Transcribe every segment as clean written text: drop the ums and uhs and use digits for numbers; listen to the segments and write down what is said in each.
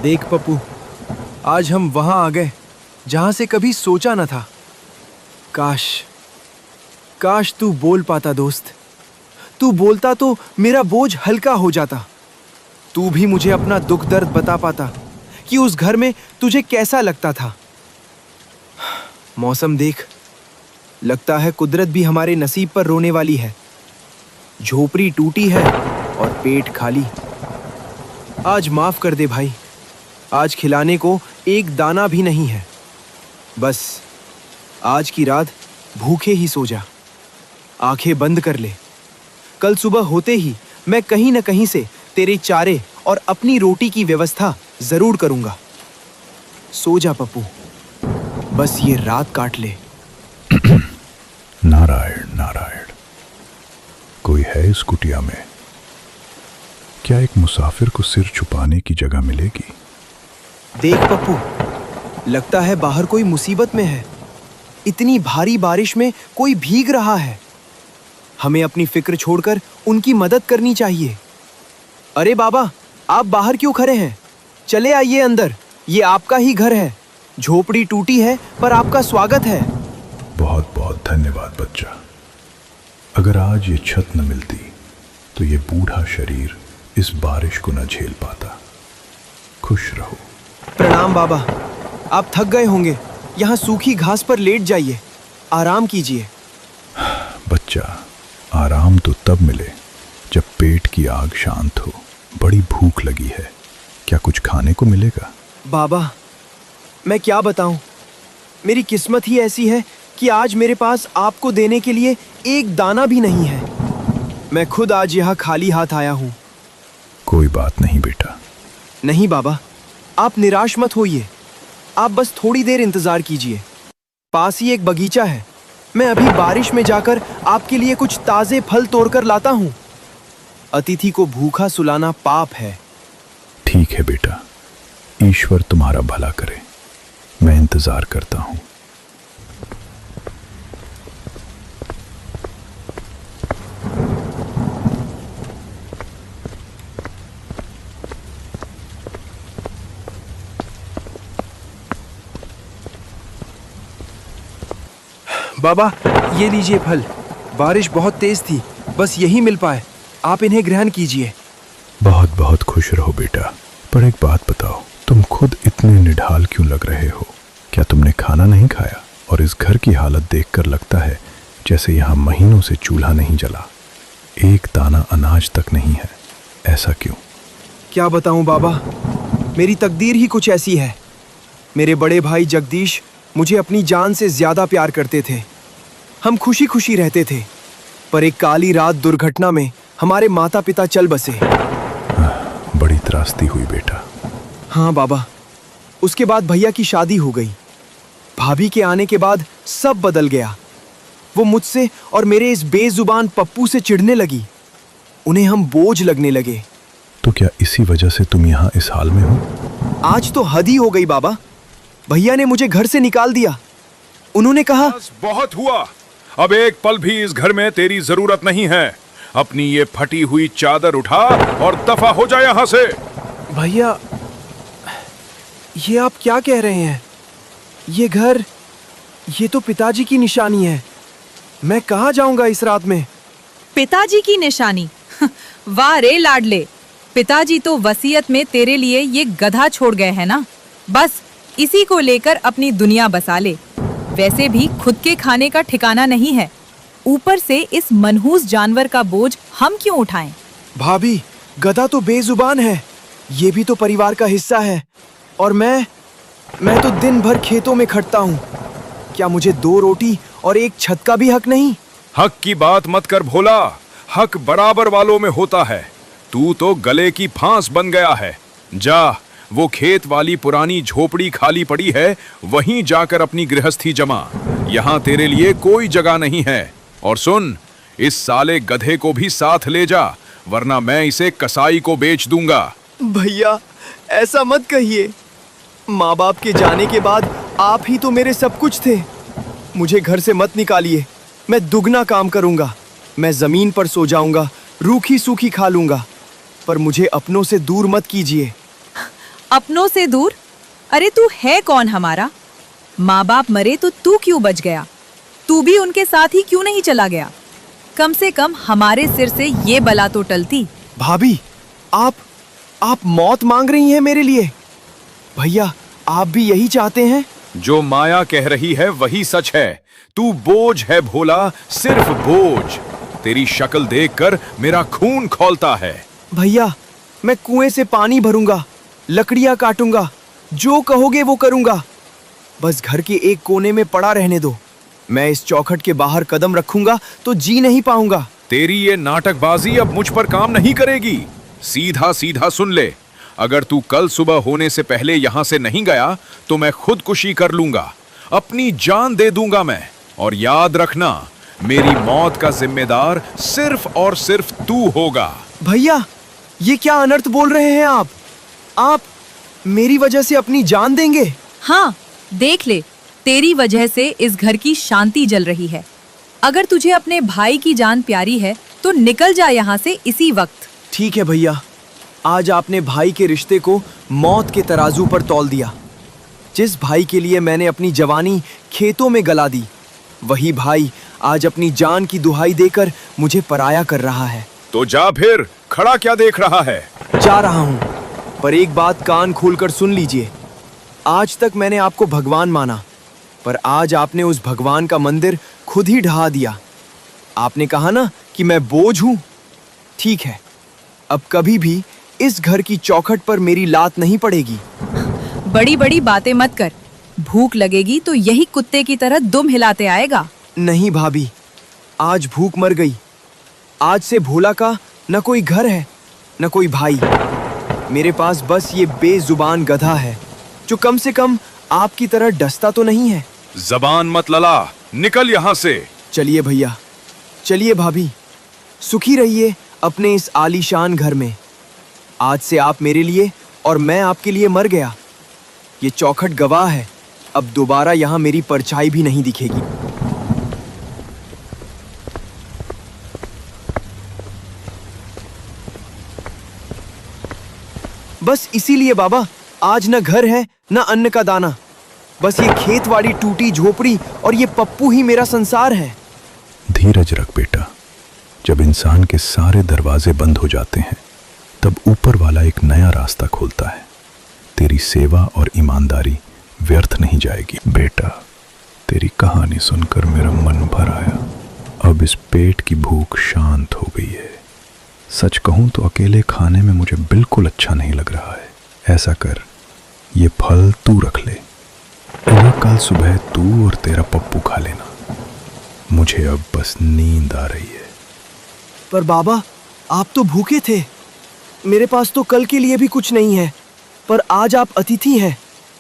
देख पप्पू, आज हम वहां आ गए जहां से कभी सोचा न था। काश काश तू बोल पाता दोस्त। तू बोलता तो मेरा बोझ हल्का हो जाता। तू भी मुझे अपना दुख दर्द बता पाता कि उस घर में तुझे कैसा लगता था। मौसम देख, लगता है कुदरत भी हमारे नसीब पर रोने वाली है। झोपड़ी टूटी है और पेट खाली। आज माफ कर दे भाई, आज खिलाने को एक दाना भी नहीं है। बस आज की रात भूखे ही सो जा, आंखें बंद कर ले। कल सुबह होते ही मैं कहीं न कहीं से तेरे चारे और अपनी रोटी की व्यवस्था जरूर करूंगा। सो जा पप्पू, बस ये रात काट ले। नारायण नारायण। कोई है इस कुटिया में? क्या एक मुसाफिर को सिर छुपाने की जगह मिलेगी? देख पप्पू, लगता है बाहर कोई मुसीबत में है। इतनी भारी बारिश में कोई भीग रहा है। हमें अपनी फिक्र छोड़कर उनकी मदद करनी चाहिए। अरे बाबा, आप बाहर क्यों खड़े हैं? चले आइए अंदर, ये आपका ही घर है। झोपड़ी टूटी है पर आपका स्वागत है। बहुत बहुत धन्यवाद बच्चा। अगर आज ये छत न मिलती तो ये बूढ़ा शरीर इस बारिश को न झेल पाता। खुश रहो। प्रणाम बाबा, आप थक गए होंगे। यहाँ सूखी घास पर लेट जाइए, आराम कीजिए। बच्चा, आराम तो तब मिले जब पेट की आग शांत हो। बड़ी भूख लगी है, क्या कुछ खाने को मिलेगा? बाबा, मैं क्या बताऊं, मेरी किस्मत ही ऐसी है कि आज मेरे पास आपको देने के लिए एक दाना भी नहीं है। मैं खुद आज यहाँ खाली हाथ आया हूँ। कोई बात नहीं बेटा। नहीं बाबा, आप निराश मत होइए। आप बस थोड़ी देर इंतजार कीजिए। पास ही एक बगीचा है, मैं अभी बारिश में जाकर आपके लिए कुछ ताजे फल तोड़कर लाता हूँ। अतिथि को भूखा सुलाना पाप है। ठीक है बेटा, ईश्वर तुम्हारा भला करे। मैं इंतजार करता हूँ। बाबा, ये लीजिए फल। बारिश बहुत तेज थी, बस यही मिल पाए। आप इन्हें ग्रहण कीजिए। बहुत बहुत खुश रहो बेटा। पर एक बात बताओ, तुम खुद इतने निढाल क्यों लग रहे हो? क्या तुमने खाना नहीं खाया? और इस घर की हालत देखकर लगता है जैसे यहाँ महीनों से चूल्हा नहीं जला, एक दाना अनाज तक नहीं है। ऐसा क्यों? क्या बताऊं बाबा, मेरी तकदीर ही कुछ ऐसी है। मेरे बड़े भाई जगदीश मुझे अपनी जान से ज्यादा प्यार करते थे। हम खुशी खुशी रहते थे, पर एक काली रात दुर्घटना में हमारे माता पिता चल बसे। बड़ी त्रासदी हुई बेटा। हाँ बाबा, उसके बाद भैया की शादी हो गई। भाभी के आने के बाद सब बदल गया। वो मुझसे और मेरे इस बेजुबान पप्पू से चिढ़ने लगी। उन्हें हम बोझ लगने लगे। तो क्या इसी वजह से तुम यहाँ इस हाल में हो? आज तो हद ही हो गई बाबा। भैया ने मुझे घर से निकाल दिया। उन्होंने कहा, बहुत हुआ, अब एक पल भी इस घर में तेरी जरूरत नहीं है। अपनी ये फटी हुई चादर उठा और दफा हो जा यहाँ से। भैया, ये आप क्या कह रहे हैं? ये घर, ये तो पिताजी की निशानी है। मैं कहाँ जाऊंगा इस रात में? पिताजी की निशानी? वाह रे लाडले, पिताजी तो वसीयत में तेरे लिए ये गधा छोड़ गए हैं ना। बस इसी को लेकर अपनी दुनिया बसा ले। वैसे भी खुद के खाने का ठिकाना नहीं है, ऊपर से इस मनहूस जानवर का बोझ हम क्यों उठाएं? भाभी, गधा तो बेजुबान है। ये भी तो परिवार का हिस्सा है। और मैं तो दिन भर खेतों में खटता हूँ। क्या मुझे 2 रोटी और एक छत का भी हक नहीं? हक की बात मत कर भोला, हक बराबर वालों में होता है। तू तो गले की फांस बन गया है। जा, वो खेत वाली पुरानी झोपड़ी खाली पड़ी है, वहीं जाकर अपनी गृहस्थी जमा। यहाँ तेरे लिए कोई जगह नहीं है। और सुन, इस साले गधे को भी साथ ले जा, वरना मैं इसे कसाई को बेच दूंगा। भैया, ऐसा मत कहिए। माँ बाप के जाने के बाद आप ही तो मेरे सब कुछ थे। मुझे घर से मत निकालिए। मैं दुगना काम करूंगा। मैं जमीन पर सो जाऊंगा, रूखी सूखी खा लूंगा, पर मुझे अपनों से दूर मत कीजिए। अपनों से दूर? अरे तू है कौन हमारा? माँ बाप मरे तो तू क्यों बच गया? तू भी उनके साथ ही क्यों नहीं चला गया? कम से कम हमारे सिर से ये बला तो टलती। भाभी, आप मौत मांग रही हैं मेरे लिए? भैया, आप भी यही चाहते हैं? जो माया कह रही है वही सच है। तू बोझ है भोला, सिर्फ बोझ। तेरी शक्ल देखकर मेरा खून खौलता है। भैया, मैं कुएं से पानी भरूंगा, लकड़ियां काटूंगा, जो कहोगे वो करूंगा। बस घर के एक कोने में पड़ा रहने दो। मैं इस चौखट के बाहर कदम रखूंगा तो जी नहीं पाऊंगा। तेरी ये नाटकबाजी अब मुझ पर काम नहीं करेगी। सीधा सीधा सुन ले, अगर तू कल सुबह होने से पहले यहां से नहीं गया तो मैं खुदकुशी कर लूंगा, अपनी जान दे दूंगा मैं। और याद रखना, मेरी मौत का जिम्मेदार सिर्फ और सिर्फ तू होगा। भैया, ये क्या अनर्थ बोल रहे हैं आप मेरी वजह से अपनी जान देंगे? हाँ, देख ले, तेरी वजह से इस घर की शांति जल रही है। अगर तुझे अपने भाई की जान प्यारी है तो निकल जा यहाँ से इसी वक्त। ठीक है भैया, आज आपने भाई के रिश्ते को मौत के तराजू पर तौल दिया। जिस भाई के लिए मैंने अपनी जवानी खेतों में गला दी, वही भाई आज अपनी जान की दुहाई देकर मुझे पराया कर रहा है। तो जा फिर, खड़ा क्या देख रहा है? जा रहा हूँ, पर एक बात कान खोलकर सुन लीजिए। आज तक मैंने आपको भगवान माना, पर आज आपने उस भगवान का मंदिर खुद ही ढहा दिया। आपने कहा ना कि मैं बोझ हूं। ठीक है, अब कभी भी इस घर की चौखट पर मेरी लात नहीं पड़ेगी। बड़ी बड़ी बातें मत कर। भूख लगेगी तो यही कुत्ते की तरह दुम हिलाते आएगा। नहीं भाभी, आज भूख मर गई। आज से भोला का न कोई घर है, न कोई भाई। मेरे पास बस ये बेजुबान गधा है, जो कम से कम आपकी तरह डसता तो नहीं है। जबान मत लला, निकल यहाँ से। चलिए भैया, चलिए भाभी, सुखी रहिए अपने इस आलीशान घर में। आज से आप मेरे लिए और मैं आपके लिए मर गया। ये चौखट गवाह है, अब दोबारा यहाँ मेरी परछाई भी नहीं दिखेगी। बस इसीलिए बाबा, आज न घर है न अन्न का दाना। बस ये खेत वाली टूटी झोपड़ी और ये पप्पू ही मेरा संसार है। धीरज रख बेटा, जब इंसान के सारे दरवाजे बंद हो जाते हैं तब ऊपर वाला एक नया रास्ता खोलता है। तेरी सेवा और ईमानदारी व्यर्थ नहीं जाएगी बेटा। तेरी कहानी सुनकर मेरा मन भर आया। अब इस पेट की भूख शांत हो गई है। सच कहूं तो अकेले खाने में मुझे बिल्कुल अच्छा नहीं लग रहा है। ऐसा कर, ये फल तू रख ले, इन्हें कल सुबह तू और तेरा पप्पू खा लेना। मुझे अब बस नींद आ रही है। पर बाबा, आप तो भूखे थे। मेरे पास तो कल के लिए भी कुछ नहीं है, पर आज आप अतिथि हैं,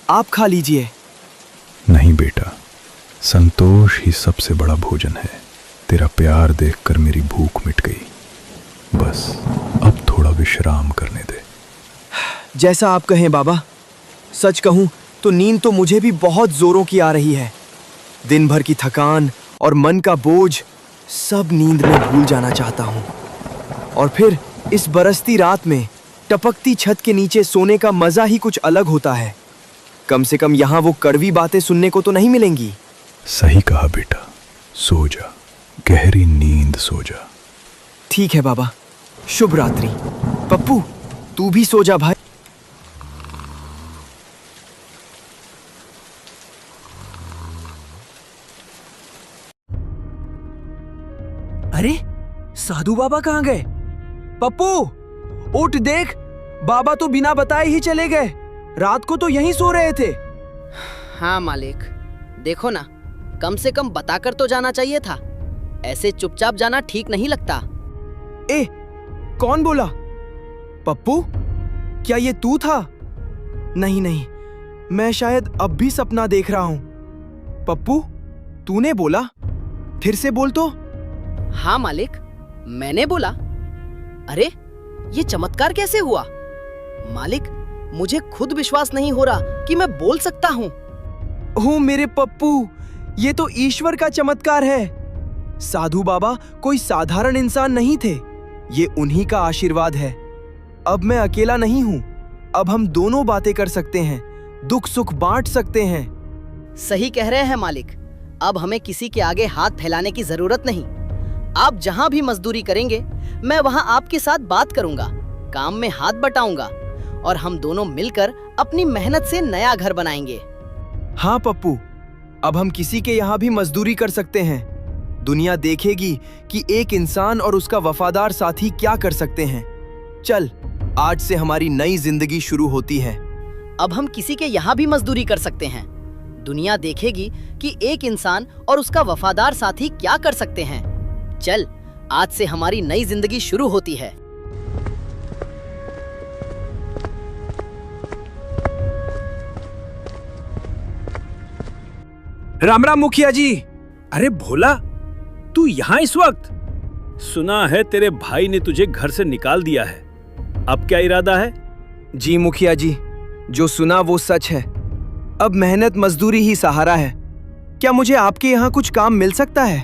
आप खा लीजिए। नहीं बेटा, संतोष ही सबसे बड़ा भोजन है। तेरा प्यार देखकर मेरी भूख मिट गई। बस अब थोड़ा विश्राम करने दे। जैसा आप कहें बाबा। सच कहूं तो नींद तो मुझे भी बहुत जोरों की आ रही है। दिन भर की थकान और मन का बोझ सब नींद में भूल जाना चाहता हूं। और फिर इस बरसती रात में टपकती छत के नीचे सोने का मजा ही कुछ अलग होता है। कम से कम यहाँ वो कड़वी बातें सुनने को तो नहीं मिलेंगी। सही कहा बेटा, सो जा, गहरी नींद सो जा। ठीक है बाबा, शुभ रात्रि। पप्पू, तू भी सो जा भाई। अरे, साधु बाबा कहाँ गए? पप्पू, उठ देख, बाबा तो बिना बताए ही चले गए। रात को तो यहीं सो रहे थे। हाँ मालिक, देखो ना, कम से कम बताकर तो जाना चाहिए था। ऐसे चुपचाप जाना ठीक नहीं लगता। ए, कौन बोला? पप्पू, क्या ये तू था? नहीं नहीं, मैं शायद अब भी सपना देख रहा हूं। पप्पू, तूने बोला? फिर से बोल तो। हाँ मालिक, मैंने बोला। अरे, ये चमत्कार कैसे हुआ? मालिक, मुझे खुद विश्वास नहीं हो रहा कि मैं बोल सकता हूँ। ओह मेरे पप्पू, ये तो ईश्वर का चमत्कार है। साधु बाबा कोई साधारण इंसान नहीं थे, ये उन्हीं का आशीर्वाद है। अब मैं अकेला नहीं हूँ। अब हम दोनों बातें कर सकते हैं, दुख सुख बांट सकते हैं। सही कह रहे हैं मालिक। अब हमें किसी के आगे हाथ फैलाने की जरूरत नहीं। आप जहाँ भी मजदूरी करेंगे, मैं वहाँ आपके साथ बात करूंगा, काम में हाथ बटाऊंगा और हम दोनों मिलकर अपनी मेहनत से नया घर बनाएंगे। हाँ पप्पू, अब हम किसी के यहाँ भी मजदूरी कर सकते हैं। दुनिया देखेगी कि एक इंसान और उसका वफादार साथी क्या कर सकते हैं। चल, आज से हमारी नई जिंदगी शुरू होती है। अब हम किसी के यहाँ भी मजदूरी कर सकते हैं। दुनिया देखेगी कि एक इंसान और उसका वफादार साथी क्या कर सकते हैं। चल, आज से हमारी नई जिंदगी शुरू होती है। राम राम मुखिया जी। अरे भोला, तू यहाँ इस वक्त? सुना है तेरे भाई ने तुझे घर से निकाल दिया है। अब क्या इरादा है? जी मुखिया जी, जो सुना वो सच है। अब मेहनत मजदूरी ही सहारा है। क्या मुझे आपके यहाँ कुछ काम मिल सकता है?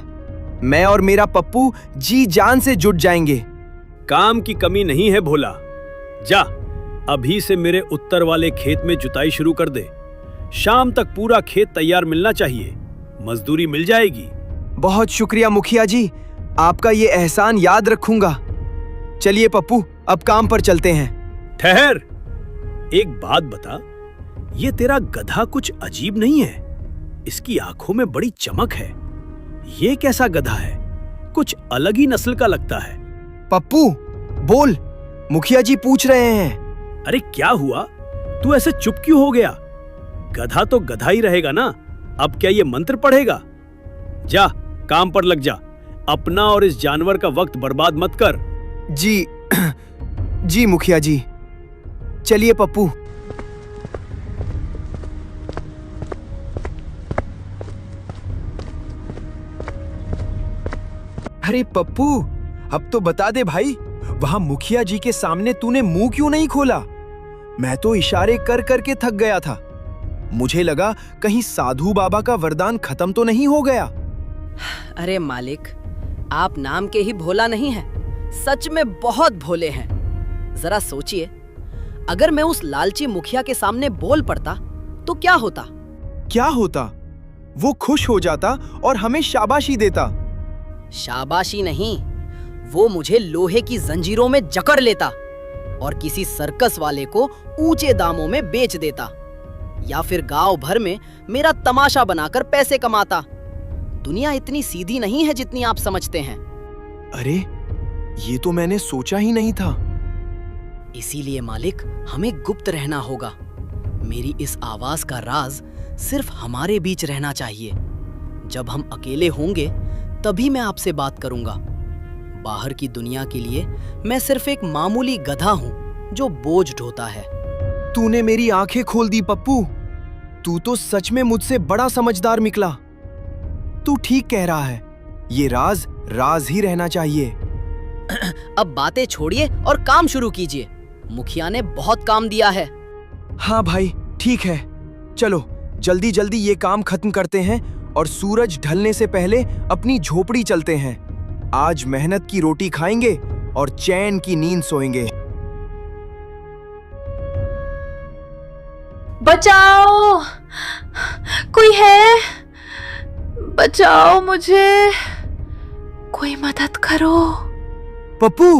मैं और मेरा पप्पू जी जान से जुट जाएंगे। काम की कमी नहीं है भोला। जा, अभी से मेरे उत्तर वाले खेत में जुताई शुरू कर दे। शाम तक पूरा खेत तैयार मिलना चाहिए। मजदूरी मिल जाएगी। बहुत शुक्रिया मुखिया जी, आपका ये एहसान याद रखूंगा। चलिए पप्पू, अब काम पर चलते हैं। ठहर, एक बात बता, ये तेरा गधा कुछ अजीब नहीं है? इसकी आंखों में बड़ी चमक है। ये कैसा गधा है? कुछ अलग ही नस्ल का लगता है। पप्पू बोल, मुखिया जी पूछ रहे हैं। अरे क्या हुआ? तू ऐसे चुप क्यों हो गया? गधा तो गधा ही रहेगा ना। अब क्या ये मंत्र पढ़ेगा? जा, काम पर लग जा। अपना और इस जानवर का वक्त बर्बाद मत कर। जी जी मुखिया जी। चलिए पप्पू। अरे पप्पू, अब तो बता दे भाई, वहां मुखिया जी के सामने तूने मुंह क्यों नहीं खोला? मैं तो इशारे कर करके थक गया था। मुझे लगा कहीं साधु बाबा का वरदान खत्म तो नहीं हो गया। अरे मालिक, आप नाम के ही भोला नहीं हैं, सच में बहुत भोले हैं। जरा सोचिए, अगर मैं उस लालची मुखिया के सामने बोल पड़ता तो क्या होता? क्या होता? वो खुश हो जाता और हमें शाबाशी देता। शाबाशी नहीं, वो मुझे लोहे की जंजीरों में जकड़ लेता और किसी सर्कस वाले को ऊंचे दामों में बेच देता, या फिर गांव भर में मेरा तमाशा बनाकर पैसे कमाता। दुनिया इतनी सीधी नहीं है जितनी आप समझते हैं। अरे, ये तो मैंने सोचा ही नहीं था। इसीलिए मालिक, हमें गुप्त रहना होगा। मेरी इस आवाज का राज सिर्फ हमारे बीच रहना चाहिए। जब हम अकेले होंगे तभी मैं आपसे बात करूंगा। बाहर की दुनिया के लिए मैं सिर्फ एक मामूली गधा हूं जो बोझ ढोता है। तूने मेरी आंखें खोल दी पप्पू। तू तो सच में मुझसे बड़ा समझदार निकला। तू ठीक कह रहा है, ये राज राज ही रहना चाहिए। अब बातें छोड़िए और काम शुरू कीजिए। मुखिया ने बहुत काम दिया है। हाँ भाई, ठीक है। चलो जल्दी जल्दी ये काम खत्म करते हैं और सूरज ढलने से पहले अपनी झोपड़ी चलते हैं। आज मेहनत की रोटी खाएंगे और चैन की नींद सोएंगे। बचाओ, कोई है? बचाओ मुझे, कोई मदद करो। पप्पू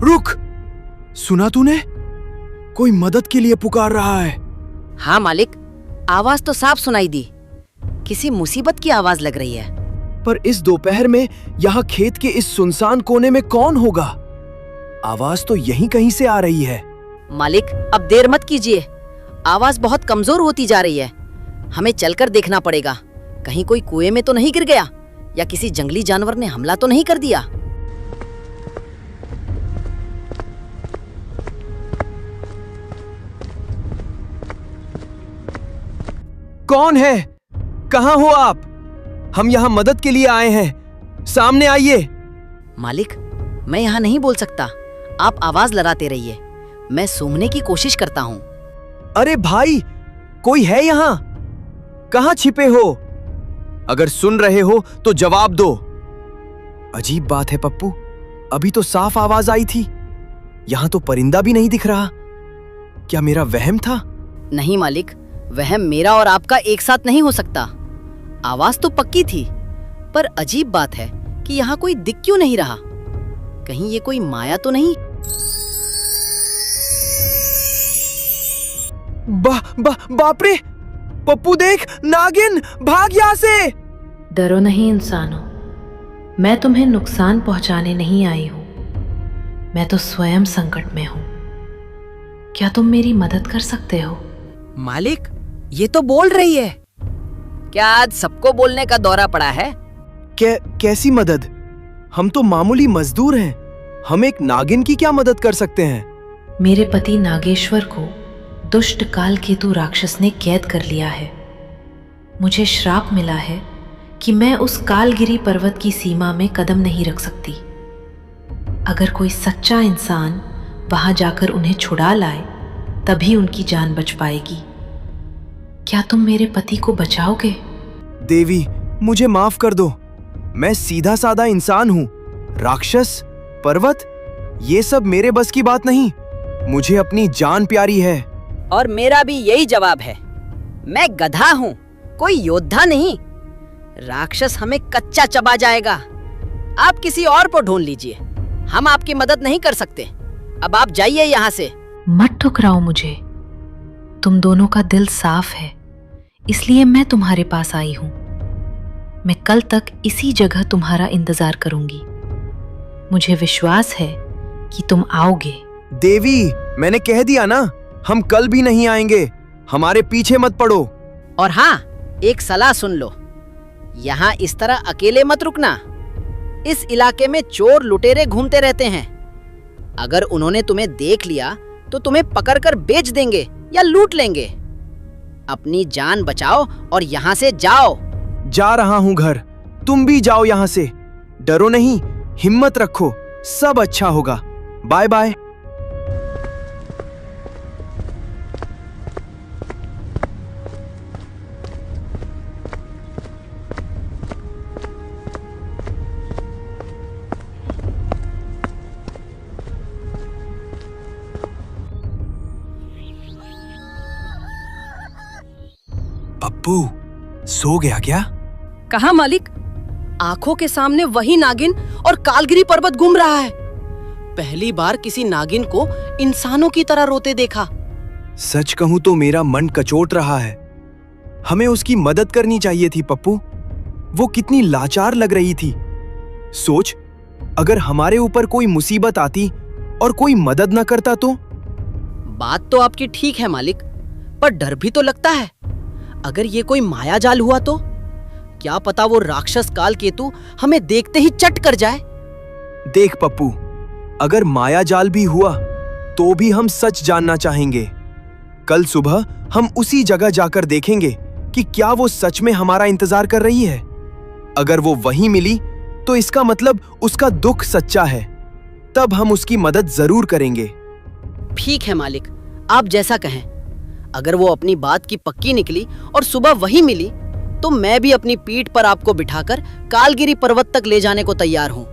रुक, सुना तूने? कोई मदद के लिए पुकार रहा है। हाँ मालिक, आवाज तो साफ सुनाई दी। किसी मुसीबत की आवाज लग रही है। पर इस दोपहर में यहाँ खेत के इस सुनसान कोने में कौन होगा? आवाज तो यहीं कहीं से आ रही है। मालिक, अब देर मत कीजिए। आवाज बहुत कमजोर होती जा रही है। हमें चलकर देखना पड़ेगा। कहीं कोई कुएं में तो नहीं गिर गया या किसी जंगली जानवर ने हमला तो नहीं कर दिया। कौन है? कहाँ हो आप? हम यहाँ मदद के लिए आए हैं, सामने आइए। मालिक, मैं यहाँ नहीं बोल सकता। आप आवाज लगाते रहिए, मैं सूंघने की कोशिश करता हूँ। अरे भाई, कोई है यहाँ? कहाँ छिपे हो? अगर सुन रहे हो तो जवाब दो। अजीब बात है पप्पू, अभी तो साफ आवाज आई थी। यहाँ तो परिंदा भी नहीं दिख रहा। क्या मेरा वहम था? नहीं मालिक, वह मेरा और आपका एक साथ नहीं हो सकता। आवाज तो पक्की थी, पर अजीब बात है कि यहाँ कोई दिख क्यों नहीं रहा। कहीं ये कोई माया तो नहीं? बाप रे! पप्पू देख, नागिन! भाग यहाँ से! डरो नहीं इंसानों, मैं तुम्हें नुकसान पहुंचाने नहीं आई हूं। मैं तो स्वयं संकट में हूं। क्या तुम मेरी मदद कर सकते हो? मालिक, ये तो बोल रही है। क्या आज सबको बोलने का दौरा पड़ा है? कैसी मदद? हम तो मामूली मजदूर हैं। हम एक नागिन की क्या मदद कर सकते हैं? मेरे पति नागेश्वर को दुष्ट कालकेतु राक्षस ने कैद कर लिया है। मुझे श्राप मिला है कि मैं उस कालगिरी पर्वत की सीमा में कदम नहीं रख सकती। अगर कोई सच्चा इंसान वहां जाकर उन्हें छुड़ा लाए, तभी उनकी जान बच पाएगी। क्या तुम मेरे पति को बचाओगे? देवी, मुझे माफ कर दो। मैं सीधा साधा इंसान हूँ। राक्षस, पर्वत, ये सब मेरे बस की बात नहीं। मुझे अपनी जान प्यारी है। और मेरा भी यही जवाब है। मैं गधा हूँ, कोई योद्धा नहीं। राक्षस हमें कच्चा चबा जाएगा। आप किसी और को ढूंढ लीजिए, हम आपकी मदद नहीं कर सकते। अब आप जाइए यहाँ से। मत ठुकराओ मुझे। तुम दोनों का दिल साफ है, इसलिए मैं तुम्हारे पास आई हूं। मैं कल तक इसी जगह तुम्हारा इंतजार करूंगी। मुझे विश्वास है कि तुम आओगे। देवी, मैंने कह दिया ना, हम कल भी नहीं आएंगे। हमारे पीछे मत पड़ो। और हाँ, एक सलाह सुन लो। यहाँ इस तरह अकेले मत रुकना। इस इलाके में चोर लुटेरे घूमते रहते हैं। अगर उन्होंने तुम्हें देख लिया तो तुम्हें पकड़कर बेच देंगे या लूट लेंगे। अपनी जान बचाओ और यहाँ से जाओ। जा रहा हूँ घर, तुम भी जाओ यहाँ से। डरो नहीं, हिम्मत रखो, सब अच्छा होगा। Bye bye. पप्पू, सो गया क्या? कहा मालिक, आंखों के सामने वही नागिन और कालगिरी पर्वत घूम रहा है। पहली बार किसी नागिन को इंसानों की तरह रोते देखा। सच कहूं तो मेरा मन कचोट रहा है। हमें उसकी मदद करनी चाहिए थी पप्पू। वो कितनी लाचार लग रही थी। सोच, अगर हमारे ऊपर कोई मुसीबत आती और कोई मदद न करता तो? बात तो आपकी ठीक है मालिक, पर डर भी तो लगता है। अगर ये कोई माया जाल हुआ तो? क्या पता वो राक्षस कालकेतु हमें देखते ही चट कर जाए। देख पप्पू, अगर माया जाल भी हुआ तो भी हम सच जानना चाहेंगे। कल सुबह हम उसी जगह जाकर देखेंगे कि क्या वो सच में हमारा इंतजार कर रही है। अगर वो वहीं मिली तो इसका मतलब उसका दुख सच्चा है। तब हम उसकी मदद जरूर करेंगे। ठीक है मालिक, आप जैसा कहें। अगर वो अपनी बात की पक्की निकली और सुबह वही मिली तो मैं भी अपनी पीठ पर आपको बिठाकर कालगिरी पर्वत तक ले जाने को तैयार हूँ।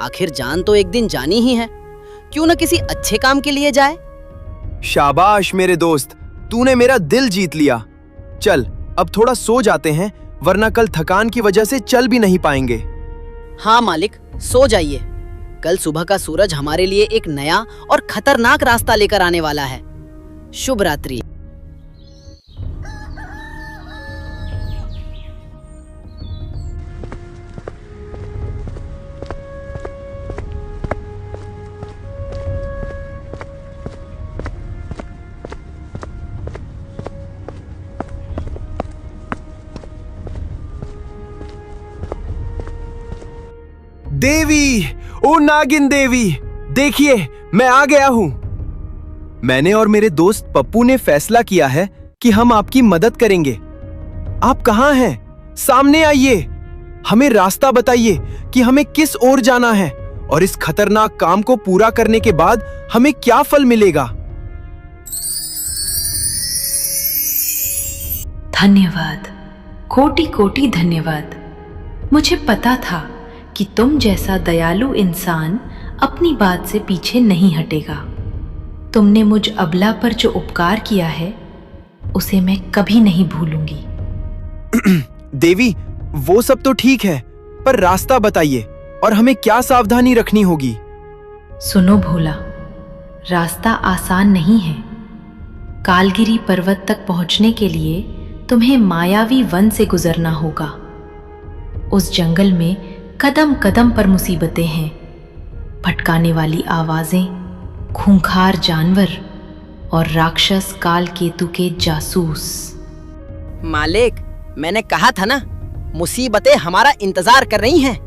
आखिर जान तो एक दिन जानी ही है, क्यों न किसी अच्छे काम के लिए जाए। शाबाश मेरे दोस्त, तूने मेरा दिल जीत लिया। चल अब थोड़ा सो जाते हैं, वरना कल थकान की वजह से चल भी नहीं पाएंगे। हाँ मालिक, सो जाइए। कल सुबह का सूरज हमारे लिए एक नया और खतरनाक रास्ता लेकर आने वाला है। शुभ रात्रि। देवी, ओ नागिन देवी, देखिए मैं आ गया हूं। मैंने और मेरे दोस्त पप्पू ने फैसला किया है कि हम आपकी मदद करेंगे। आप कहां हैं? सामने आइए। हमें रास्ता बताइए कि हमें किस ओर जाना है और इस खतरनाक काम को पूरा करने के बाद हमें क्या फल मिलेगा। धन्यवाद, कोटि कोटि धन्यवाद। मुझे पता था कि तुम जैसा दयालु इंसान अपनी बात से पीछे नहीं हटेगा। तुमने मुझ अबला पर जो उपकार किया है उसे मैं कभी नहीं भूलूंगी। देवी, वो सब तो ठीक है, पर रास्ता बताइए और हमें क्या सावधानी रखनी होगी। सुनो भोला, रास्ता आसान नहीं है। कालगिरी पर्वत तक पहुंचने के लिए तुम्हें मायावी वन से गुजरना होगा। उस जंगल में कदम कदम पर मुसीबतें हैं, भटकाने वाली आवाजें, खूंखार जानवर और राक्षस काल केतु के जासूस। मालिक, मैंने कहा था ना, मुसीबतें हमारा इंतजार कर रही हैं।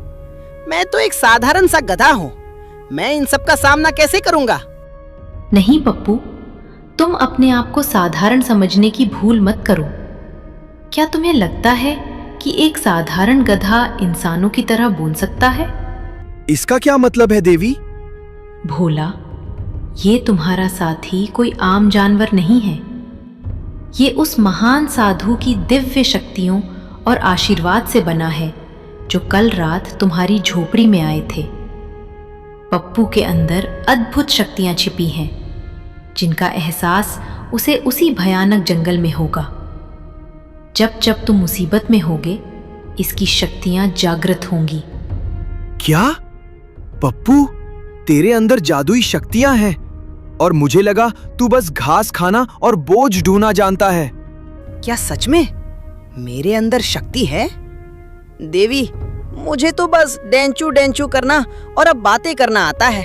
मैं तो एक साधारण सा गधा हूँ, मैं इन सब का सामना कैसे करूंगा? नहीं पप्पू, तुम अपने आप को साधारण समझने की भूल मत करो। क्या तुम्हें लगता है कि एक साधारण गधा इंसानों की तरह बोल सकता है? इसका क्या मतलब है देवी? भोला, ये तुम्हारा साथी कोई आम जानवर नहीं है। ये उस महान साधु की दिव्य शक्तियों और आशीर्वाद से बना है जो कल रात तुम्हारी झोपड़ी में आए थे। पप्पू के अंदर अद्भुत शक्तियां छिपी हैं, जिनका एहसास उसे उसी भयानक जंगल में होगा। जब जब तुम मुसीबत में होगे, इसकी शक्तियां जागृत होंगी। क्या? पप्पू, तेरे अंदर जादुई शक्तियां हैं और मुझे लगा तू बस घास खाना और बोझ ढूंढना जानता है। क्या सच में मेरे अंदर शक्ति है? देवी, मुझे तो बस डेंचू डेंचू करना और अब बातें करना आता है।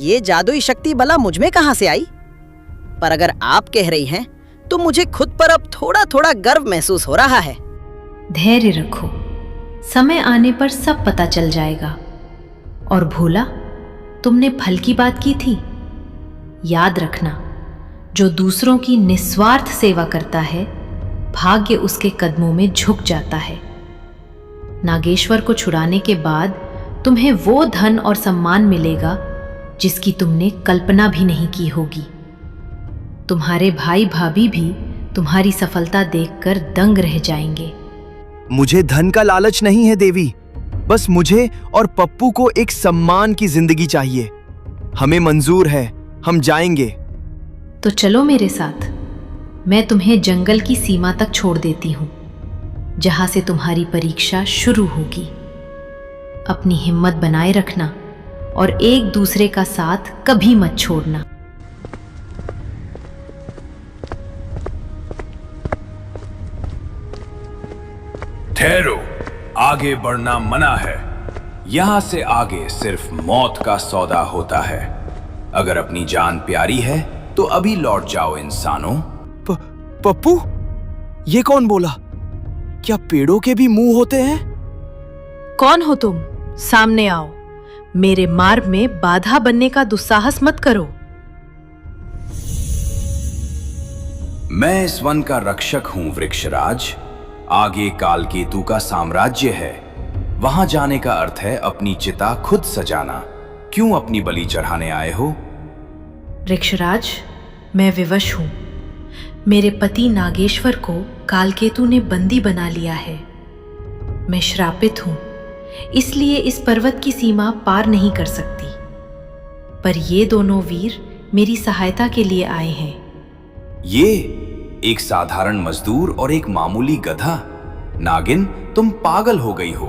ये जादुई शक्ति भला मुझ में कहां से आई? पर अगर आप कह रही हैं तो मुझे खुद पर अब थोड़ा थोड़ा गर्व महसूस हो रहा है। धैर्य रखो, समय आने पर सब पता चल जाएगा। और भोला, तुमने फल की बात की थी। याद रखना, जो दूसरों की निस्वार्थ सेवा करता है, भाग्य उसके कदमों में झुक जाता है। नागेश्वर को छुड़ाने के बाद तुम्हें वो धन और सम्मान मिलेगा जिसकी तुमने कल्पना भी नहीं की होगी। तुम्हारे भाई भाभी भी तुम्हारी सफलता देखकर दंग रह जाएंगे। मुझे धन का लालच नहीं है देवी, बस मुझे और पप्पू को एक सम्मान की जिंदगी चाहिए। हमें मंजूर है, हम जाएंगे। तो चलो मेरे साथ, मैं तुम्हें जंगल की सीमा तक छोड़ देती हूँ, जहां से तुम्हारी परीक्षा शुरू होगी। अपनी हिम्मत बनाए रखना और एक दूसरे का साथ कभी मत छोड़ना। ठहरो, आगे बढ़ना मना है। यहां से आगे सिर्फ मौत का सौदा होता है। अगर अपनी जान प्यारी है तो अभी लौट जाओ इंसानों। पप्पू, ये कौन बोला? क्या पेड़ों के भी मुंह होते हैं? कौन हो तुम? सामने आओ। मेरे मार्ग में बाधा बनने का दुस्साहस मत करो। मैं इस वन का रक्षक हूं वृक्षराज। आगे कालकेतु का साम्राज्य है। वहां जाने का अर्थ है अपनी चिता खुद सजाना। क्यों अपनी बलि चढ़ाने आए हो? वृक्षराज, मैं विवश हूं। मेरे पति नागेश्वर को कालकेतु ने बंदी बना लिया है। मैं श्रापित हूं, इसलिए इस पर्वत की सीमा पार नहीं कर सकती। पर ये दोनों वीर मेरी सहायता के लिए आए हैं। ये एक साधारण मजदूर और एक मामूली गधा। नागिन, तुम पागल हो गई हो।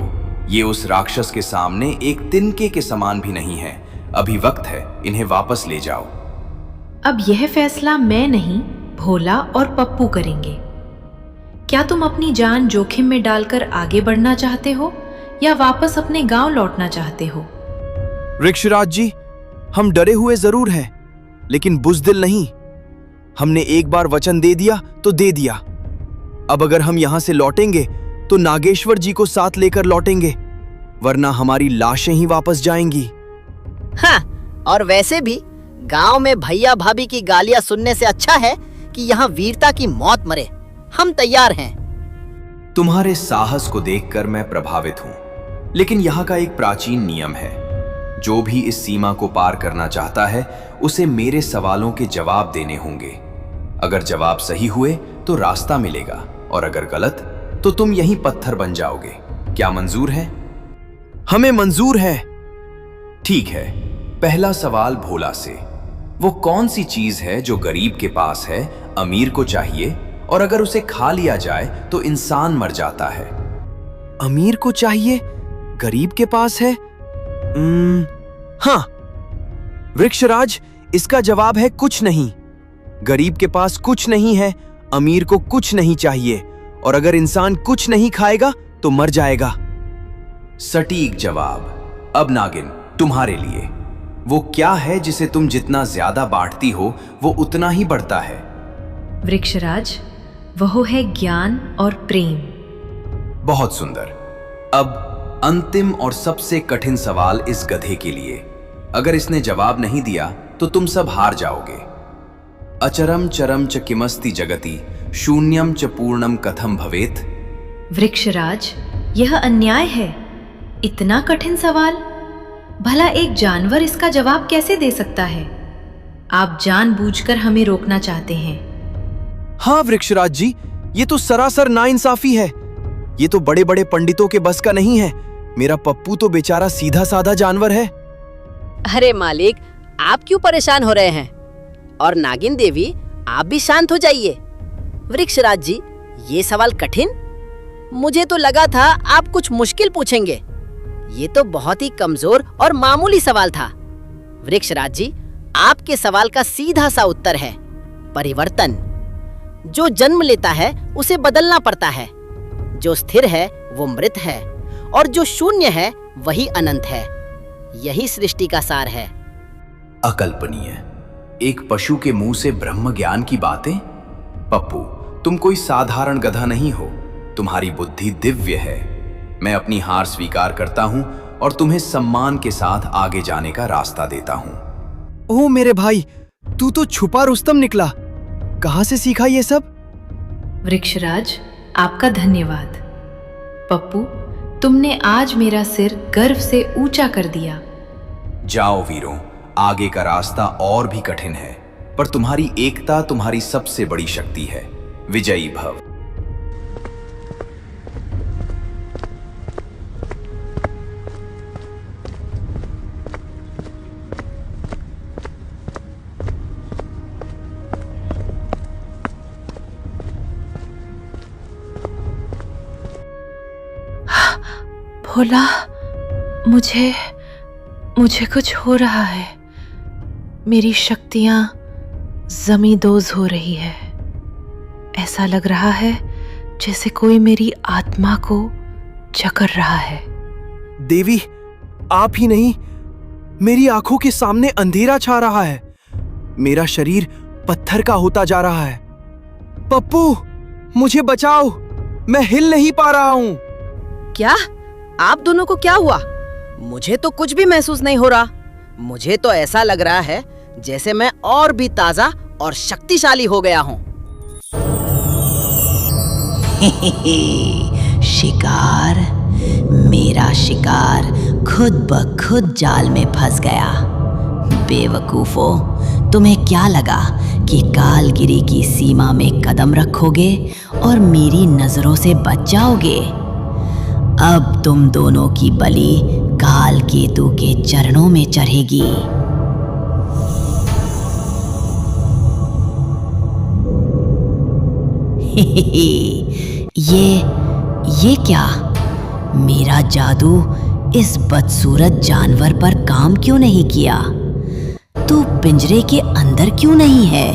ये उस राक्षस के सामने एक तिनके के समान भी नहीं है। अभी वक्त है, इन्हें वापस ले जाओ। अब यह फैसला मैं नहीं, भोला और पप्पू करेंगे। क्या तुम अपनी जान जोखिम में डालकर आगे बढ़ना चाहते हो या वापस अपने गांव लौटना चाहते हो? वृक्षराज जी, हम डरे हुए जरूर हैं, लेकिन बुज़दिल नहीं। हमने एक बार वचन दे दिया तो दे दिया। अब अगर हम यहां से लौटेंगे तो नागेश्वर जी को साथ लेकर लौटेंगे, वरना हमारी लाशें ही वापस जाएंगी। हाँ, और वैसे भी गांव में भैया भाभी की गालियां सुनने से अच्छा है कि यहाँ वीरता की मौत मरे। हम तैयार हैं। तुम्हारे साहस को देखकर मैं प्रभावित हूं, लेकिन यहाँ का एक प्राचीन नियम है। जो भी इस सीमा को पार करना चाहता है, उसे मेरे सवालों के जवाब देने होंगे। अगर जवाब सही हुए तो रास्ता मिलेगा, और अगर गलत तो तुम यहीं पत्थर बन जाओगे। क्या मंजूर है? हमें मंजूर है। ठीक है। पहला सवाल भोला से। वो कौन सी चीज है जो गरीब के पास है, अमीर को चाहिए, और अगर उसे खा लिया जाए तो इंसान मर जाता है? अमीर को चाहिए, गरीब के पास है। हाँ, वृक्षराज, इसका जवाब है कुछ नहीं। गरीब के पास कुछ नहीं है, अमीर को कुछ नहीं चाहिए, और अगर इंसान कुछ नहीं खाएगा तो मर जाएगा। सटीक जवाब। अब नागिन, तुम्हारे लिए वो क्या है जिसे तुम जितना ज्यादा बांटती हो वो उतना ही बढ़ता है? वृक्षराज, वह है ज्ञान और प्रेम। बहुत सुंदर। अब अंतिम और सबसे कठिन सवाल इस गधे के लिए। अगर इसने जवाब नहीं दिया तो तुम सब हार जाओगे। अचरम चरम च किमस्ति जगति, शून्यम च पूर्णम कथम भवेत। वृक्षराज, यह अन्याय है। इतना कठिन सवाल, भला एक जानवर इसका जवाब कैसे दे सकता है? आप जानबूझकर हमें रोकना चाहते हैं। हाँ वृक्षराज जी, ये तो सरासर नाइंसाफी है। ये तो बड़े बड़े पंडितों के बस का नहीं है। मेरा पप्पू तो बेचारा सीधा साधा जानवर है। अरे मालिक, आप क्यों परेशान हो रहे हैं? और नागिन देवी, आप भी शांत हो जाइए। वृक्षराज जी, ये सवाल कठिन? मुझे तो लगा था आप कुछ मुश्किल पूछेंगे। ये तो बहुत ही कमजोर और मामूली सवाल था। वृक्षराज जी, आपके सवाल का सीधा सा उत्तर है परिवर्तन। जो जन्म लेता है उसे बदलना पड़ता है। जो स्थिर है वो मृत है, और जो शून्य है वही अनंत है। यही सृष्टि का सार है। अकल्पनीय। एक पशु के मुंह से ब्रह्म ज्ञान की बातें। पप्पू, तुम कोई साधारण गधा नहीं हो। तुम्हारी बुद्धि दिव्य है। मैं अपनी हार स्वीकार करता हूं और तुम्हें सम्मान के साथ आगे जाने का रास्ता देता हूं। ओह मेरे भाई, तू तो छुपा रुस्तम निकला। कहां से सीखा ये सब? वृक्षराज, आपका धन्यवाद। पप्पू, तुमने आज मेरा सिर गर्व से ऊंचा कर दिया। जाओ वीरों, आगे का रास्ता और भी कठिन है, पर तुम्हारी एकता तुम्हारी सबसे बड़ी शक्ति है। विजयी भव। भोला, मुझे कुछ हो रहा है। मेरी शक्तियां जमींदोज हो रही है। ऐसा लग रहा है जैसे कोई मेरी आत्मा को जकड़ रहा है। देवी, आप ही नहीं, मेरी आंखों के सामने अंधेरा छा रहा है। मेरा शरीर पत्थर का होता जा रहा है। पप्पू, मुझे बचाओ, मैं हिल नहीं पा रहा हूं। क्या? आप दोनों को क्या हुआ? मुझे तो कुछ भी महसूस नहीं हो रहा। मुझे तो ऐसा लग रहा है जैसे मैं और भी ताजा और शक्तिशाली हो गया हूँ। शिकार, मेरा शिकार खुद ब खुद जाल में फंस गया। बेवकूफों, तुम्हें क्या लगा कि कालगिरी की सीमा में कदम रखोगे और मेरी नजरों से बच जाओगे? अब तुम दोनों की बलि कालकेतु के चरणों में चढ़ेगी। ये क्या? मेरा जादू इस बदसूरत जानवर पर काम क्यों नहीं किया? तू पिंजरे के अंदर क्यों नहीं है?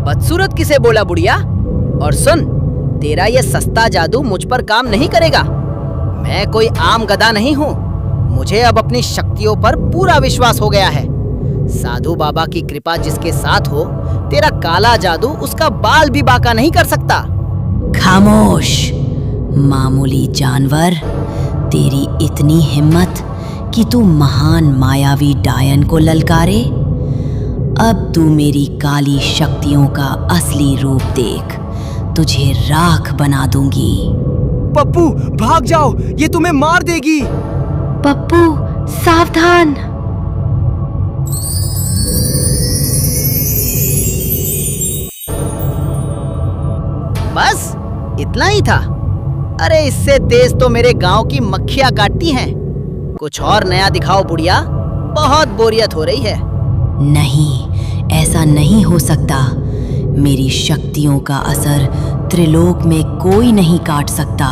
बदसूरत किसे बोला बुढ़िया? और सुन, तेरा ये सस्ता जादू मुझ पर काम नहीं करेगा। मैं कोई आम गधा नहीं हूँ। मुझे अब अपनी शक्तियों पर पूरा विश्वास हो गया है। साधु बाबा की कृपा जिसके साथ हो, तेरा काला जादू उसका बाल भी बांका नहीं कर सकता। खामोश मामूली जानवर, तेरी इतनी हिम्मत कि तू महान मायावी डायन को ललकारे? अब तू मेरी काली शक्तियों का असली रूप देख। तुझे राख बना दूंगी। पप्पू, भाग जाओ, ये तुम्हें मार देगी। पप्पू, सावधान। बस इतना ही था? अरे इससे तेज तो मेरे गांव की मक्खियां काटती हैं। कुछ और नया दिखाओ बुढ़िया, बहुत बोरियत हो रही है। नहीं, ऐसा नहीं हो सकता। मेरी शक्तियों का असर त्रिलोक में कोई नहीं काट सकता।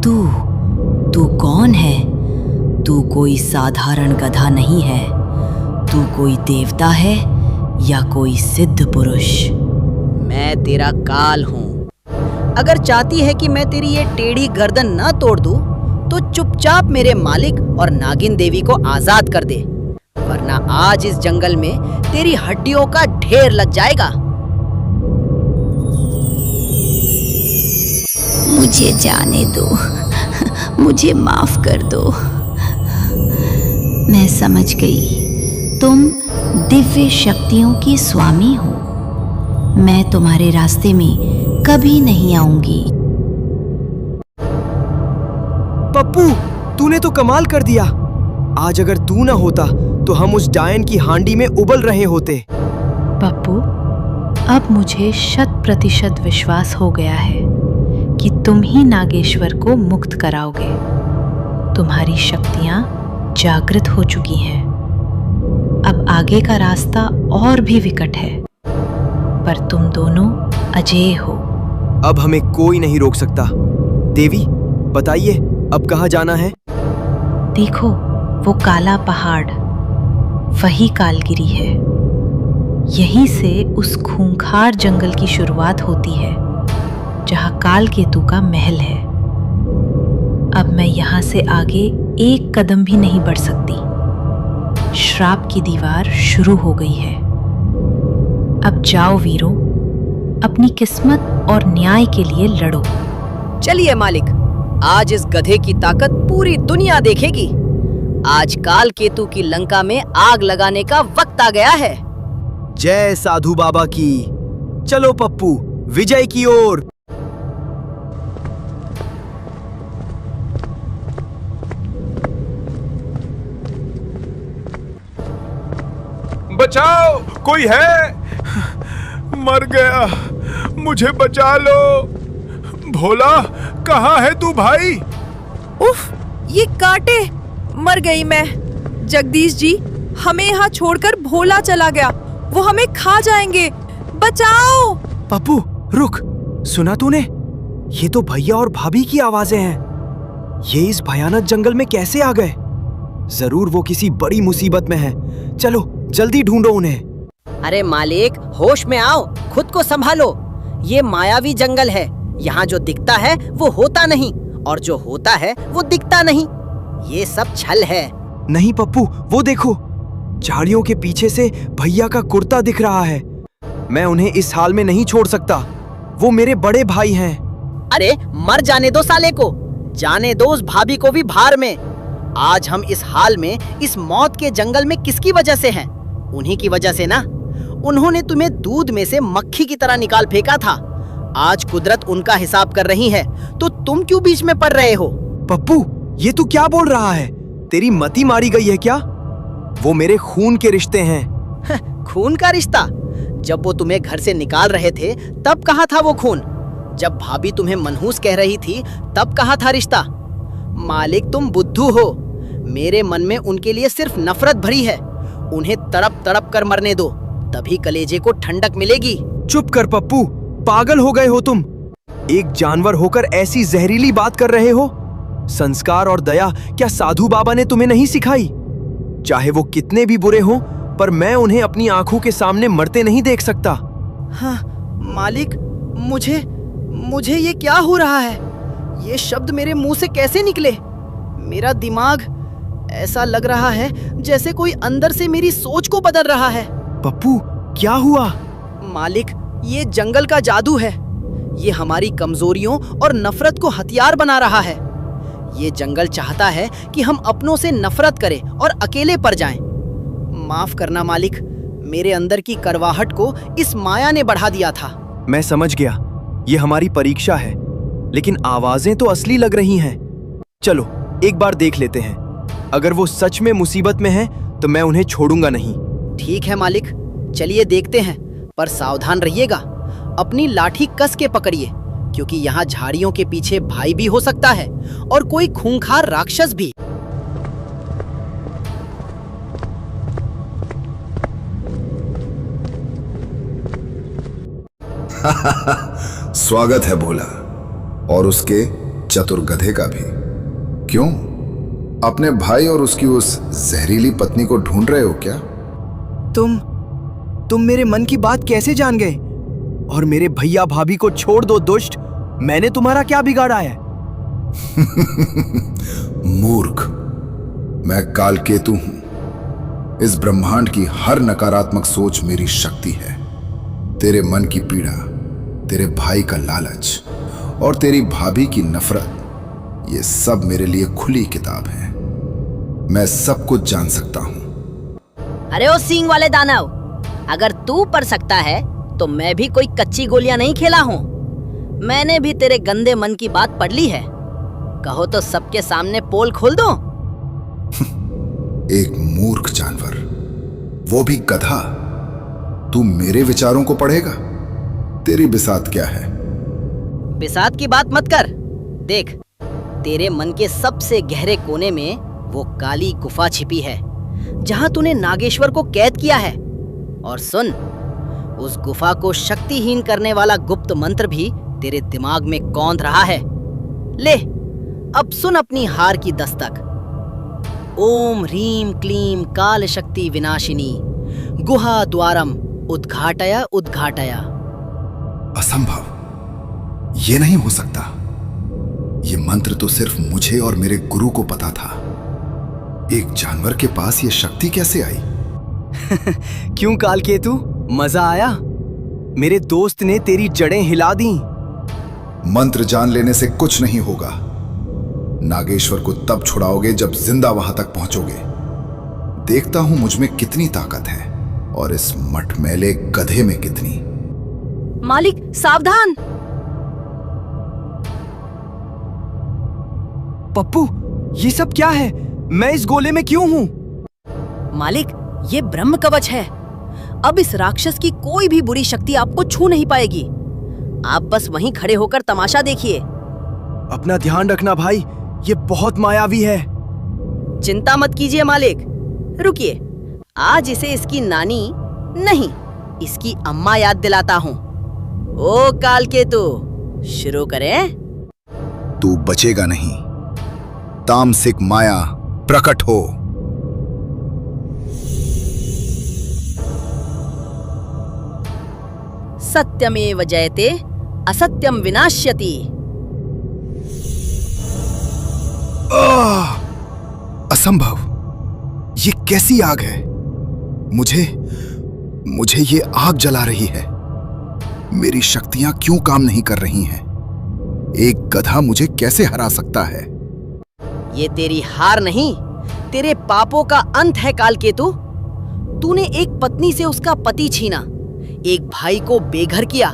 तू कौन है? तू कोई साधारण गधा नहीं है। तू कोई देवता है या कोई सिद्ध पुरुष? मैं तेरा काल हूँ। अगर चाहती है कि मैं तेरी ये टेढ़ी गर्दन न तोड़ दूं, तो चुपचाप मेरे मालिक और नागिन देवी को आजाद कर दे, वरना आज इस जंगल में तेरी हड्डियों का ढेर लग जाएगा। मुझे जाने दो, मुझे माफ कर दो। मैं समझ गई, तुम दिव्य शक्तियों की स्वामी हो। मैं तुम्हारे रास्ते में कभी नहीं आऊंगी। पप्पू, तूने तो कमाल कर दिया। आज अगर तू न होता तो हम उस डायन की हांडी में उबल रहे होते। पप्पू, अब मुझे 100% विश्वास हो गया है कि तुम ही नागेश्वर को मुक्त कराओगे। तुम्हारी शक्तियां जागृत हो चुकी हैं। अब आगे का रास्ता और भी विकट है, पर तुम दोनों अजेय हो। अब हमें कोई नहीं रोक सकता। देवी, बताइए अब कहाँ जाना है? देखो, वो काला पहाड़, वही कालगिरी है। यहीं से उस खूंखार जंगल की शुरुआत होती है, जहाँ काल केतु का महल है। अब मैं यहाँ से आगे एक कदम भी नहीं बढ़ सकती। श्राप की दीवार शुरू हो गई है। अब जाओ वीरों, अपनी किस्मत और न्याय के लिए लड़ो। चलिए मालिक, आज इस गधे की ताकत पूरी दुनिया देखेगी। आज काल केतु की लंका में आग लगाने का वक्त आ गया है। जय साधु बाबा की। चलो पप्पू, विजय की ओर। बचाओ, कोई है? मर गया, मुझे बचा लो। भोला, कहाँ है तू भाई? उफ, ये कांटे! मर गई मैं। जगदीश जी, हमें यहाँ छोड़कर भोला चला गया। वो हमें खा जाएंगे। बचाओ! पप्पू रुक, सुना तूने? ये तो भैया और भाभी की आवाजें हैं। ये इस भयानक जंगल में कैसे आ गए? जरूर वो किसी बड़ी मुसीबत में है। चलो जल्दी ढूंढो उन्हें। अरे मालिक, होश में आओ, खुद को संभालो। ये मायावी जंगल है। यहाँ जो दिखता है वो होता नहीं, और जो होता है वो दिखता नहीं। ये सब छल है। नहीं पप्पू, वो देखो, झाड़ियों के पीछे से भैया का कुर्ता दिख रहा है। मैं उन्हें इस हाल में नहीं छोड़ सकता। वो मेरे बड़े भाई हैं। अरे मर जाने दो साले को, जाने दो उस भाभी को भी भार में। आज हम इस हाल में, इस मौत के जंगल में किसकी वजह से हैं? उन्हीं की वजह से ना। उन्होंने तुम्हें दूध में से मक्खी की तरह निकाल फेंका था। आज कुदरत उनका हिसाब कर रही है, तो तुम क्यों बीच में पड़ रहे हो? पप्पू, ये तू क्या बोल रहा है? तेरी मति मारी गई है क्या? वो मेरे खून के रिश्ते हैं। खून का रिश्ता? जब वो तुम्हें घर से निकाल रहे थे तब कहा था वो खून? जब भाभी तुम्हें मनहूस कह रही थी तब कहा था रिश्ता? मालिक, तुम बुद्धू हो। मेरे मन में उनके लिए सिर्फ नफरत भरी है। उन्हें तड़प तड़प कर मरने दो, तभी कलेजे को ठंडक मिलेगी। चुप कर पप्पू, पागल हो गए हो तुम। एक जानवर होकर ऐसी जहरीली बात कर रहे हो। संस्कार और दया क्या साधु बाबा ने तुम्हें नहीं सिखाई? चाहे वो कितने भी बुरे हों, पर मैं उन्हें अपनी आंखों के सामने मरते नहीं देख सकता। हाँ मालिक, मुझे ये क्या हो रहा है? ये शब्द मेरे मुंह से कैसे निकले? मेरा दिमाग, ऐसा लग रहा है जैसे कोई अंदर से मेरी सोच को बदल रहा है। पप्पू, क्या हुआ? मालिक, ये जंगल का जादू है। ये हमारी कमजोरियों और नफरत को हथियार बना रहा है। ये जंगल चाहता है कि हम अपनों से नफरत करें और अकेले पड़ जाएं। माफ करना मालिक, मेरे अंदर की करवाहट को इस माया ने बढ़ा दिया था। मैं समझ गया, ये हमारी परीक्षा है, लेकिन आवाजें तो असली लग रही हैं। चलो एक बार देख लेते हैं। अगर वो सच में मुसीबत में हैं, तो मैं उन्हें छोड़ूंगा नहीं। ठीक है मालिक, चलिए देखते हैं, पर सावधान रहिएगा। अपनी लाठी कस के पकड़िए, क्योंकि यहाँ झाड़ियों के पीछे भाई भी हो सकता है और कोई खूंखार राक्षस भी। स्वागत है भोला, और उसके चतुर गधे का भी। क्यों, अपने भाई और उसकी उस जहरीली पत्नी को ढूंढ रहे हो क्या? तुम मेरे मन की बात कैसे जान गए? और मेरे भैया भाभी को छोड़ दो दुष्ट, मैंने तुम्हारा क्या बिगाड़ा है? मूर्ख, मैं कालकेतु हूं। इस ब्रह्मांड की हर नकारात्मक सोच मेरी शक्ति है। तेरे मन की पीड़ा, तेरे भाई का लालच और तेरी भाभी की नफरत, ये सब मेरे लिए खुली किताब है। मैं सब कुछ जान सकता हूं। अरे ओ सींग वाले दानव, अगर तू पढ़ सकता है तो मैं भी कोई कच्ची गोलियां नहीं खेला हूँ। मैंने भी तेरे गंदे मन की बात पढ़ ली है। कहो तो सबके सामने पोल खोल दो। एक मूर्ख जानवर, वो भी गधा। तू मेरे विचारों को पढ़ेगा? तेरी बिसात क्या है? बिसात की बात मत कर। देख, तेरे मन के सबसे गहरे कोने में वो काली गुफा छिपी है जहां तूने नागेश्वर को कैद किया है। और सुन, उस गुफा को शक्तिहीन करने वाला गुप्त मंत्र भी तेरे दिमाग में कौंध रहा है। ले, अब सुन अपनी हार की दस्तक। ओम ह्रीम क्लीम काल शक्ति विनाशिनी गुहा द्वारम उद्घाटय उद्घाटय। असंभव, ये नहीं हो सकता। ये मंत्र तो सिर्फ मुझे और मेरे गुरु को पता था। एक जानवर के पास ये शक्ति कैसे आई? क्यों कालकेतु, मजा आया? मेरे दोस्त ने तेरी जड़ें हिला दी। मंत्र जान लेने से कुछ नहीं होगा। नागेश्वर को तब छुड़ाओगे जब जिंदा वहां तक पहुंचोगे। देखता हूं मुझ में कितनी ताकत है और इस मटमैले गधे में कितनी। मालिक सावधान! पप्पू, ये सब क्या है? मैं इस गोले में क्यों हूं? मालिक, ये ब्रह्म कवच है। अब इस राक्षस की कोई भी बुरी शक्ति आपको छू नहीं पाएगी। आप बस वहीं खड़े होकर तमाशा देखिए। अपना ध्यान रखना भाई, ये बहुत मायावी है। चिंता मत कीजिए मालिक। रुकिए, आज इसे इसकी नानी नहीं, इसकी अम्मा याद दिलाता हूँ। ओ कालकेतु, शुरू करें? तू बचेगा नहीं। तामसिक माया प्रकट हो। सत्यमेव जयते असत्यम विनाश्यति। असंभव, ये कैसी आग है? मुझे ये आग जला रही है। मेरी शक्तियां क्यों काम नहीं कर रही हैं? एक गधा मुझे कैसे हरा सकता है? ये तेरी हार नहीं, तेरे पापों का अंत है कालकेतु। तूने एक पत्नी से उसका पति छीना, एक भाई को बेघर किया।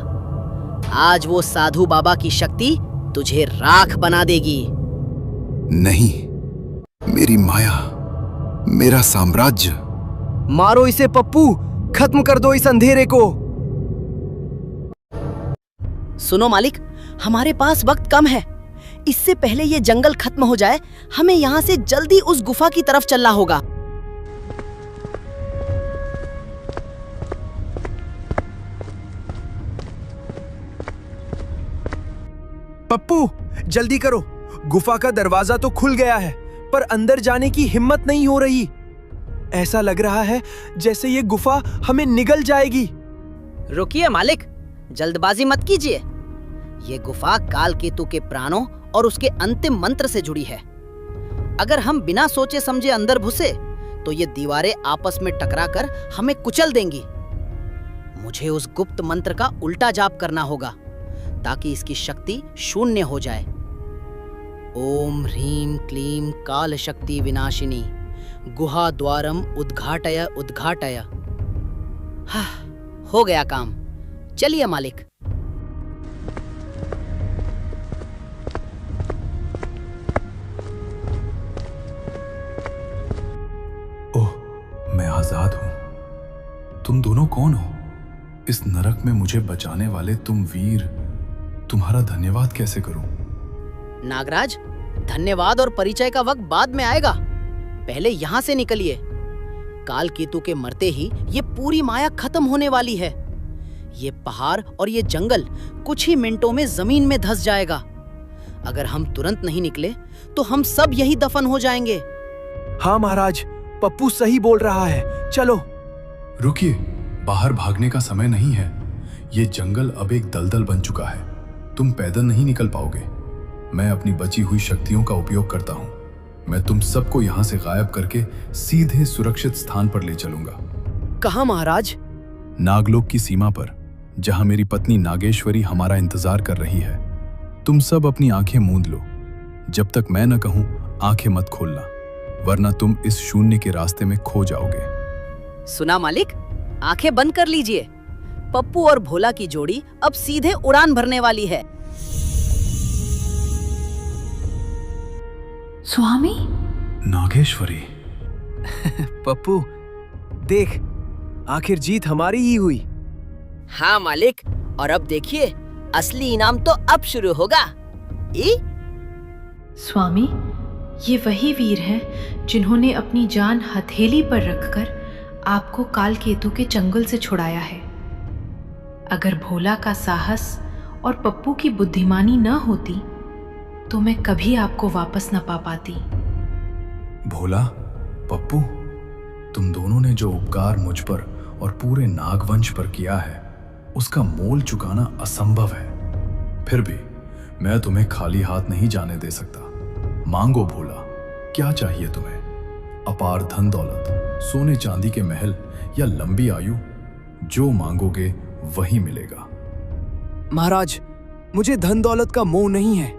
आज वो साधु बाबा की शक्ति तुझे राख बना देगी। नहीं, मेरी माया, मेरा साम्राज्य। मारो इसे पप्पू, खत्म कर दो इस अंधेरे को। सुनो मालिक, हमारे पास वक्त कम है। इससे पहले ये जंगल खत्म हो जाए, हमें यहाँ से जल्दी उस गुफा की तरफ चलना होगा। पप्पू, जल्दी करो, गुफा का दरवाजा तो खुल गया है, पर अंदर जाने की हिम्मत नहीं हो रही। ऐसा लग रहा है जैसे ये गुफा हमें निगल जाएगी। रुकिए मालिक, जल्दबाजी मत कीजिए। ये गुफा कालकेतु के प्राणों और उसके अंतिम मंत्र से जुड़ी है। अगर हम बिना सोचे समझे अंदर घुसे तो ये दीवारें आपस में टकराकर हमें कुचल देंगी। मुझे उस गुप्त मंत्र का उल्टा जाप करना होगा ताकि इसकी शक्ति शून्य हो जाए। ओम ह्रीम क्लीम काल शक्ति विनाशिनी गुहा द्वारम उद्घाटय उद्घाटय। हो गया काम। चलिए मालिक। ओह, मैं आजाद हूं। तुम दोनों कौन हो? इस नरक में मुझे बचाने वाले तुम वीर, तुम्हारा धन्यवाद कैसे करूं? नागराज, धन्यवाद और परिचय का वक्त बाद में आएगा। पहले यहाँ से निकलिए। कालकेतु के मरते ही ये पूरी माया खत्म होने वाली है। ये पहाड़ और ये जंगल कुछ ही मिनटों में जमीन में धंस जाएगा। अगर हम तुरंत नहीं निकले तो हम सब यही दफन हो जाएंगे। हाँ महाराज, पप्पू सही बोल रहा है, चलो। रुकिए, बाहर भागने का समय नहीं है। ये जंगल अब एक दलदल बन चुका है, तुम पैदल नहीं निकल पाओगे। मैं अपनी बची हुई शक्तियों का उपयोग करता हूँ। मैं तुम सबको यहाँ से गायब करके सीधे सुरक्षित स्थान पर ले चलूंगा। कहाँ महाराज? नागलोक की सीमा पर, जहाँ मेरी पत्नी नागेश्वरी हमारा इंतजार कर रही है। तुम सब अपनी आंखें मूंद लो। जब तक मैं न कहूं आंखें मत खोलना, वरना तुम इस शून्य के रास्ते में खो जाओगे। सुना मालिक, आंखें बंद कर लीजिए। पप्पू और भोला की जोड़ी अब सीधे उड़ान भरने वाली है। स्वामी, नागेश्वरी। पप्पू देख, आखिर जीत हमारी ही हुई। हाँ मालिक, और अब देखिए असली इनाम तो अब शुरू होगा। स्वामी, ये वही वीर हैं जिन्होंने अपनी जान हथेली पर रखकर आपको काल केतु के चंगुल से छुड़ाया है। अगर भोला का साहस और पप्पू की बुद्धिमानी न होती तो मैं कभी आपको वापस न पा पाती। भोला, पप्पू, तुम दोनों ने जो उपकार मुझ पर और पूरे नागवंश पर किया है, उसका मोल चुकाना असंभव है। फिर भी मैं तुम्हें खाली हाथ नहीं जाने दे सकता। मांगो भोला, क्या चाहिए तुम्हें? अपार धन दौलत, सोने चांदी के महल या लंबी आयु? जो मांगोगे वही मिलेगा। महाराज, मुझे धन दौलत का मोह नहीं है।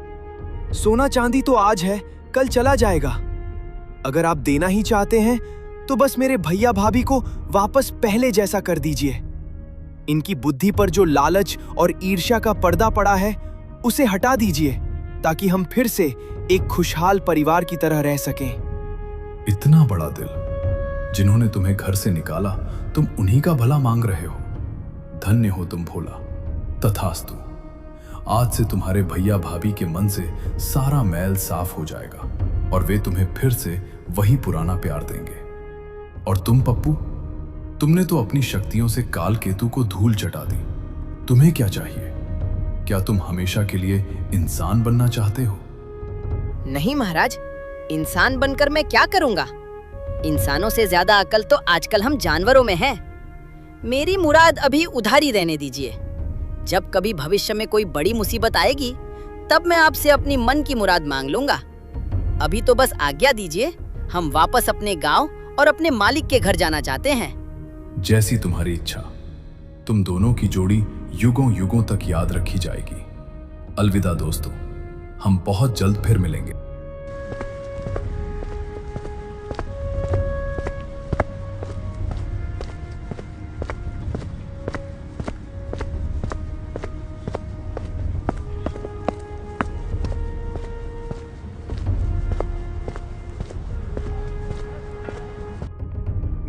सोना चांदी तो आज है, कल चला जाएगा। अगर आप देना ही चाहते हैं तो बस मेरे भैया भाभी को वापस पहले जैसा कर दीजिए। इनकी बुद्धि पर जो लालच और ईर्ष्या का पर्दा पड़ा है, उसे हटा दीजिए, ताकि हम फिर से एक खुशहाल परिवार की तरह रह सकें। इतना बड़ा दिल, जिन्होंने तुम्हें घर से निकाला, तुम उन्हीं का भला मांग रहे हो। धन्य हो तुम भोला। तथास्तु। आज से तुम्हारे भैया भाभी के मन से सारा मैल साफ हो जाएगा और वे तुम्हें फिर से वही पुराना प्यार देंगे। और तुम पप्पू, तुमने तो अपनी शक्तियों से काल केतु को धूल चटा दी। तुम्हें क्या चाहिए? क्या तुम हमेशा के लिए इंसान बनना चाहते हो? नहीं महाराज, इंसान बनकर मैं क्या करूंगा? इंसानों से ज्यादा अकल तो आजकल हम जानवरों में है। मेरी मुराद अभी उधारी रहने दीजिए। जब कभी भविष्य में कोई बड़ी मुसीबत आएगी, तब मैं आपसे अपनी मन की मुराद मांग लूंगा। अभी तो बस आज्ञा दीजिए, हम वापस अपने गांव और अपने मालिक के घर जाना चाहते हैं। जैसी तुम्हारी इच्छा। तुम दोनों की जोड़ी युगों युगों तक याद रखी जाएगी। अलविदा दोस्तों, हम बहुत जल्द फिर मिलेंगे।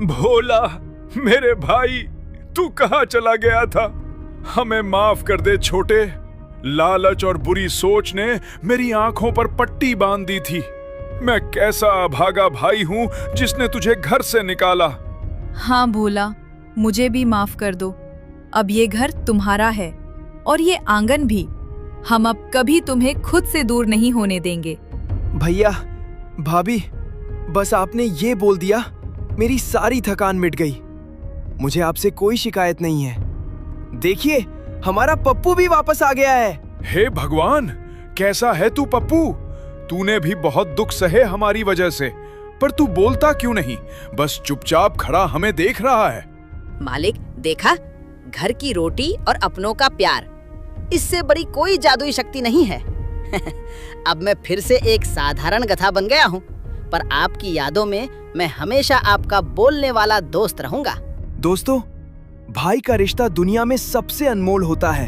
भोला, मेरे भाई, तू कहाँ चला गया था? हमें माफ कर दे छोटे। लालच और बुरी सोच ने मेरी आंखों पर पट्टी बांध दी थी। मैं कैसा अभागा भाई हूँ जिसने तुझे घर से निकाला। हाँ भोला, मुझे भी माफ कर दो। अब ये घर तुम्हारा है और ये आंगन भी। हम अब कभी तुम्हें खुद से दूर नहीं होने देंगे। भैया भाभी, बस आपने ये बोल दिया, मेरी सारी थकान मिट गई। मुझे आपसे कोई शिकायत नहीं है। देखिए, हमारा पप्पू भी वापस आ गया है। हे भगवान, कैसा है तू पप्पू? तूने भी बहुत दुख सहे हमारी वजह से, पर तू बोलता क्यों नहीं? बस चुपचाप खड़ा हमें देख रहा है। मालिक, देखा, घर की रोटी और अपनों का प्यार, इससे बड़ी कोई जादुई शक्ति नहीं है। अब मैं फिर से एक साधारण गधा बन गया हूँ, पर आपकी यादों में मैं हमेशा आपका बोलने वाला दोस्त रहूंगा। दोस्तों, भाई का रिश्ता दुनिया में सबसे अनमोल होता है।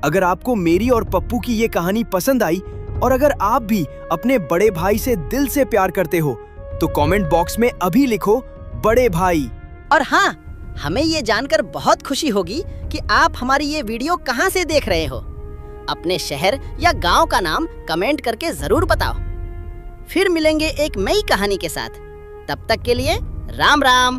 अगर आपको मेरी और पप्पू की ये कहानी पसंद आई और अगर आप भी अपने बड़े भाई से दिल से प्यार करते हो, तो कमेंट बॉक्स में अभी लिखो बड़े भाई। और हाँ, हमें ये जानकर बहुत खुशी होगी कि आप हमारी ये वीडियो कहाँ से देख रहे हो। अपने शहर या गांव का नाम कमेंट करके जरूर बताओ। फिर मिलेंगे एक नई कहानी के साथ। तब तक के लिए राम राम।